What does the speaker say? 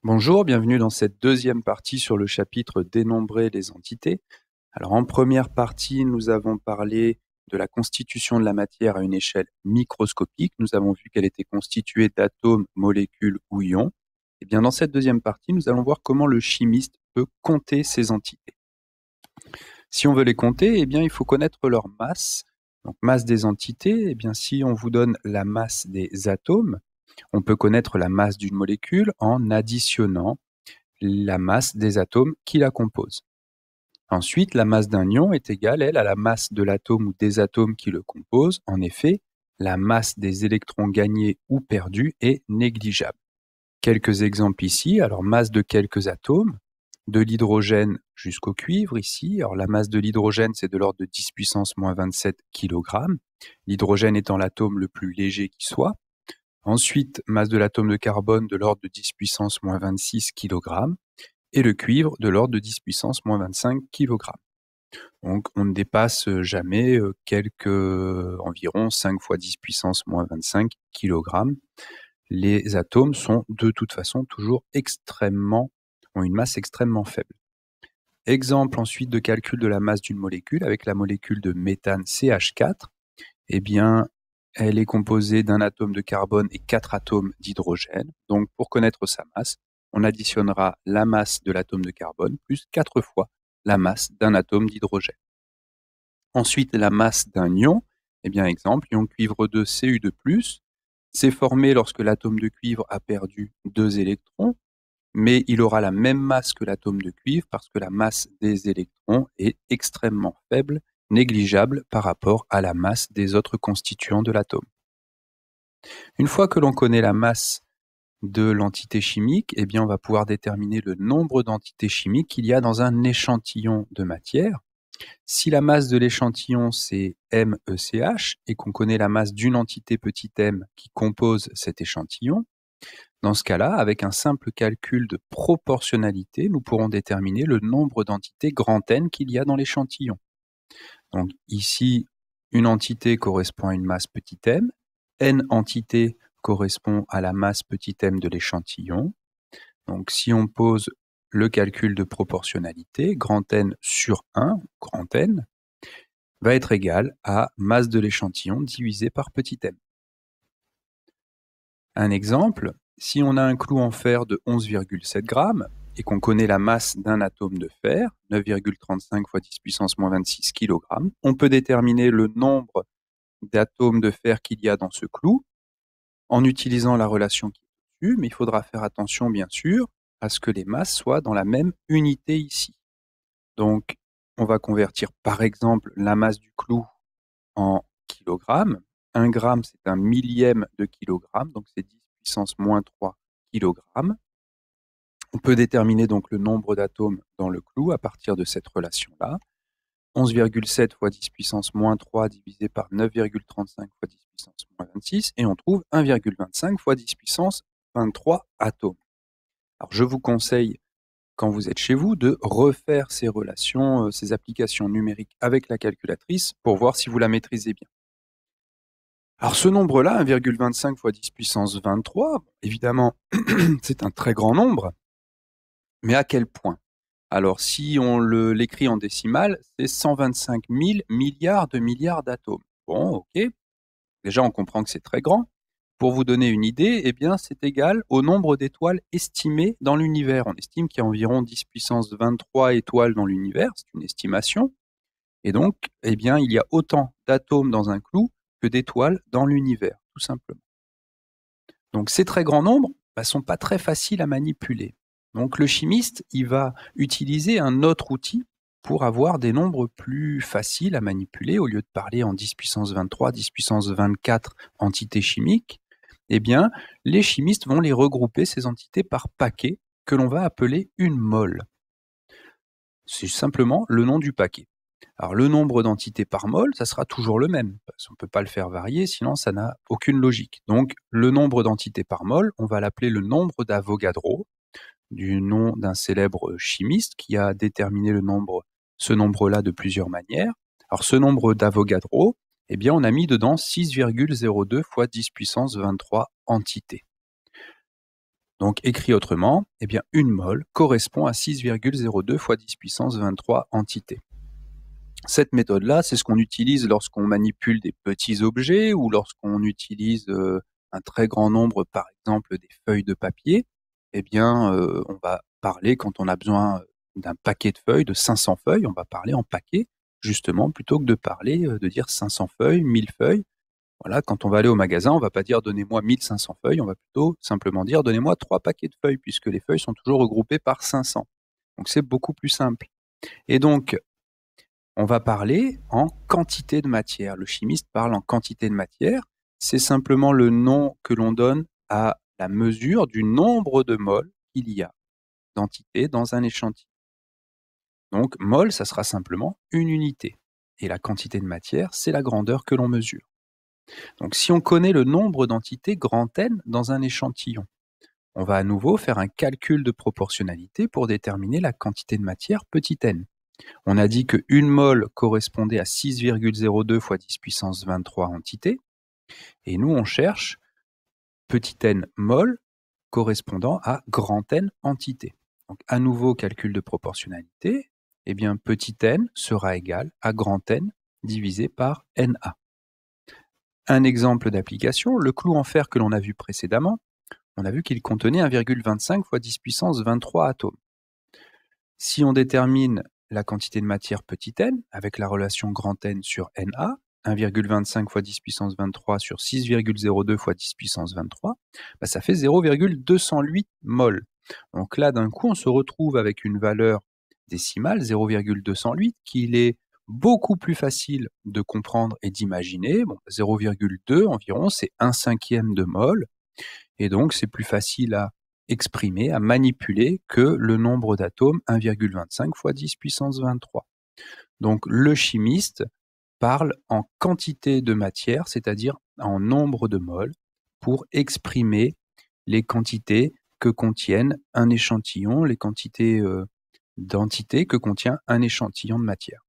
Bonjour, bienvenue dans cette deuxième partie sur le chapitre Dénombrer les entités. Alors en première partie, nous avons parlé de la constitution de la matière à une échelle microscopique. Nous avons vu qu'elle était constituée d'atomes, molécules ou ions. Et bien dans cette deuxième partie, nous allons voir comment le chimiste peut compter ces entités. Si on veut les compter, eh bien il faut connaître leur masse. Donc masse des entités, eh bien si on vous donne la masse des atomes, on peut connaître la masse d'une molécule en additionnant la masse des atomes qui la composent. Ensuite, la masse d'un ion est égale, elle, à la masse de l'atome ou des atomes qui le composent. En effet, la masse des électrons gagnés ou perdus est négligeable. Quelques exemples ici. Alors, masse de quelques atomes, de l'hydrogène jusqu'au cuivre ici. Alors, la masse de l'hydrogène, c'est de l'ordre de 10 puissance moins 27 kg. L'hydrogène étant l'atome le plus léger qui soit. Ensuite, masse de l'atome de carbone de l'ordre de 10 puissance moins 26 kg. Et le cuivre de l'ordre de 10 puissance moins 25 kg. Donc on ne dépasse jamais environ 5 fois 10 puissance moins 25 kg. Les atomes sont de toute façon toujours ont une masse extrêmement faible. Exemple ensuite de calcul de la masse d'une molécule avec la molécule de méthane CH4. Eh bien, elle est composée d'un atome de carbone et 4 atomes d'hydrogène. Donc pour connaître sa masse, on additionnera la masse de l'atome de carbone plus 4 fois la masse d'un atome d'hydrogène. Ensuite, la masse d'un ion, eh bien exemple, ion cuivre 2 Cu2+, c'est formé lorsque l'atome de cuivre a perdu 2 électrons, mais il aura la même masse que l'atome de cuivre parce que la masse des électrons est extrêmement faible, négligeable par rapport à la masse des autres constituants de l'atome. Une fois que l'on connaît la masse de l'entité chimique, eh bien on va pouvoir déterminer le nombre d'entités chimiques qu'il y a dans un échantillon de matière. Si la masse de l'échantillon c'est MECH et qu'on connaît la masse d'une entité petit m qui compose cet échantillon, dans ce cas-là, avec un simple calcul de proportionnalité, nous pourrons déterminer le nombre d'entités grand N qu'il y a dans l'échantillon. Donc ici, une entité correspond à une masse petit m, N entités correspond à la masse petit m de l'échantillon. Donc si on pose le calcul de proportionnalité, grand N sur 1, grand N, va être égal à masse de l'échantillon divisé par petit m. Un exemple, si on a un clou en fer de 11,7 grammes et qu'on connaît la masse d'un atome de fer, 9,35 fois 10 puissance moins 26 kg, on peut déterminer le nombre d'atomes de fer qu'il y a dans ce clou en utilisant la relation qui est dessus, mais il faudra faire attention bien sûr à ce que les masses soient dans la même unité ici. Donc on va convertir par exemple la masse du clou en kilogrammes. 1 gramme, c'est un millième de kilogramme, donc c'est 10 puissance moins 3 kilogrammes. On peut déterminer donc le nombre d'atomes dans le clou à partir de cette relation-là. 11,7 fois 10 puissance moins 3 divisé par 9,35 fois 10 puissance moins 26, et on trouve 1,25 fois 10 puissance 23 atomes. Alors je vous conseille, quand vous êtes chez vous, de refaire ces relations, ces applications numériques avec la calculatrice pour voir si vous la maîtrisez bien. Alors ce nombre-là, 1,25 fois 10 puissance 23, évidemment, c'est un très grand nombre, mais à quel point? Alors si on l'écrit en décimale, c'est 125 000 milliards de milliards d'atomes. Bon, ok, déjà on comprend que c'est très grand. Pour vous donner une idée, eh bien c'est égal au nombre d'étoiles estimées dans l'univers. On estime qu'il y a environ 10 puissance 23 étoiles dans l'univers, c'est une estimation. Et donc, eh bien, il y a autant d'atomes dans un clou que d'étoiles dans l'univers, tout simplement. Donc ces très grands nombres ne sont pas très faciles à manipuler. Donc le chimiste, il va utiliser un autre outil pour avoir des nombres plus faciles à manipuler. Au lieu de parler en 10 puissance 23, 10 puissance 24 entités chimiques, eh bien, les chimistes vont les regrouper, ces entités, par paquet que l'on va appeler une mole. C'est simplement le nom du paquet. Alors le nombre d'entités par mol, ça sera toujours le même, parce qu'on ne peut pas le faire varier, sinon ça n'a aucune logique. Donc le nombre d'entités par mol, on va l'appeler le nombre d'Avogadro, du nom d'un célèbre chimiste qui a déterminé ce nombre-là de plusieurs manières. Alors ce nombre d'Avogadro, eh bien on a mis dedans 6,02 fois 10 puissance 23 entités. Donc, écrit autrement, eh bien, une mole correspond à 6,02 fois 10 puissance 23 entités. Cette méthode-là, c'est ce qu'on utilise lorsqu'on manipule des petits objets ou lorsqu'on utilise un très grand nombre, par exemple, des feuilles de papier. Eh bien, on va parler, quand on a besoin d'un paquet de feuilles, de 500 feuilles, on va parler en paquet, justement, plutôt que de parler, de dire 500 feuilles, 1000 feuilles. Voilà, quand on va aller au magasin, on va pas dire donnez-moi 1500 feuilles, on va plutôt simplement dire donnez-moi 3 paquets de feuilles, puisque les feuilles sont toujours regroupées par 500. Donc c'est beaucoup plus simple. Et donc, on va parler en quantité de matière. Le chimiste parle en quantité de matière. C'est simplement le nom que l'on donne à la mesure du nombre de moles qu'il y a d'entités dans un échantillon. Donc, mol, ça sera simplement une unité. Et la quantité de matière, c'est la grandeur que l'on mesure. Donc, si on connaît le nombre d'entités grand N dans un échantillon, on va à nouveau faire un calcul de proportionnalité pour déterminer la quantité de matière petit n. On a dit qu'une mole correspondait à 6,02 fois 10 puissance 23 entités. Et nous, on cherche petit n mol correspondant à grand N entités. Donc, à nouveau, calcul de proportionnalité. Eh bien, petit n sera égal à grand N divisé par Na. Un exemple d'application, le clou en fer que l'on a vu précédemment, on a vu qu'il contenait 1,25 fois 10 puissance 23 atomes. Si on détermine la quantité de matière petit n avec la relation grand N sur Na, 1,25 fois 10 puissance 23 sur 6,02 fois 10 puissance 23, ça fait 0,208 mol. Donc là, d'un coup, on se retrouve avec une valeur décimale, 0,208, qu'il est beaucoup plus facile de comprendre et d'imaginer. 0,2 environ, c'est 1/5 de mol. Et donc, c'est plus facile à exprimer, à manipuler que le nombre d'atomes 1,25 fois 10 puissance 23. Donc, le chimiste parle en quantité de matière, c'est-à-dire en nombre de moles, pour exprimer les quantités que contiennent un échantillon, les quantités d'entités que contient un échantillon de matière.